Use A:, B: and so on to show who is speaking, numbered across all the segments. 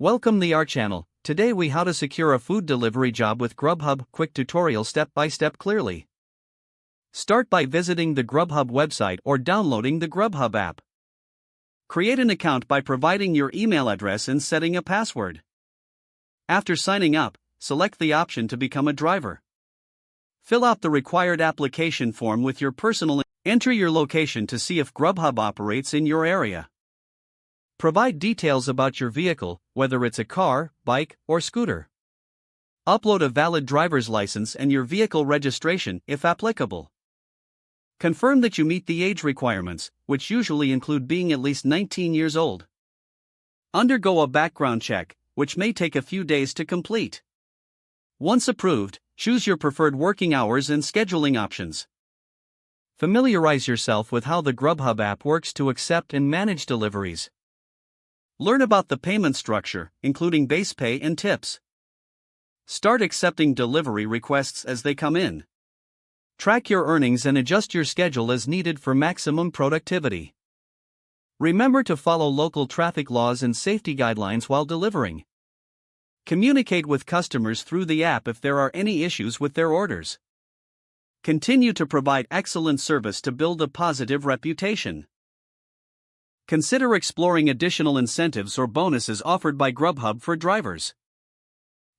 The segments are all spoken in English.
A: Welcome to our channel. Today we how to secure a food delivery job with Grubhub. Quick tutorial step by step clearly. Start by visiting the Grubhub website or downloading the Grubhub app. Create an account by providing your email address and setting a password. After signing up, select the option to become a driver. Fill out the required application form with your personal. Enter your location to see if Grubhub operates in your area. Provide details about your vehicle, whether it's a car, bike, or scooter. Upload a valid driver's license and your vehicle registration, if applicable. Confirm that you meet the age requirements, which usually include being at least 19 years old. Undergo a background check, which may take a few days to complete. Once approved, choose your preferred working hours and scheduling options. Familiarize yourself with how the Grubhub app works to accept and manage deliveries. Learn about the payment structure, including base pay and tips. Start accepting delivery requests as they come in. Track your earnings and adjust your schedule as needed for maximum productivity. Remember to follow local traffic laws and safety guidelines while delivering. Communicate with customers through the app if there are any issues with their orders. Continue to provide excellent service to build a positive reputation. Consider exploring additional incentives or bonuses offered by Grubhub for drivers.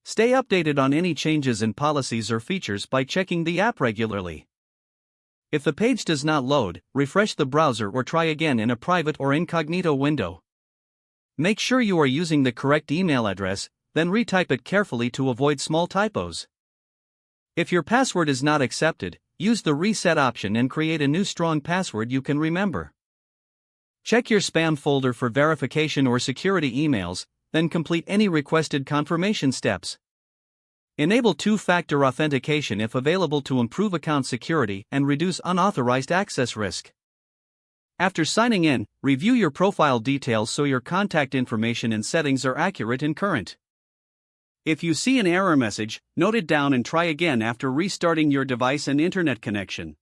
A: Stay updated on any changes in policies or features by checking the app regularly. If the page does not load, refresh the browser or try again in a private or incognito window. Make sure you are using the correct email address, then retype it carefully to avoid small typos. If your password is not accepted, use the reset option and create a new strong password you can remember. Check your spam folder for verification or security emails, then complete any requested confirmation steps. Enable two-factor authentication if available to improve account security and reduce unauthorized access risk. After signing in, review your profile details so your contact information and settings are accurate and current. If you see an error message, note it down and try again after restarting your device and internet connection.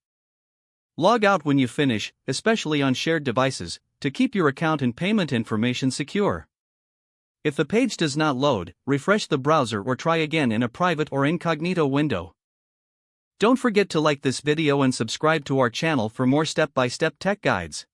A: Log out when you finish, especially on shared devices, to keep your account and payment information secure. If the page does not load, refresh the browser or try again in a private or incognito window. Don't forget to like this video and subscribe to our channel for more step-by-step tech guides.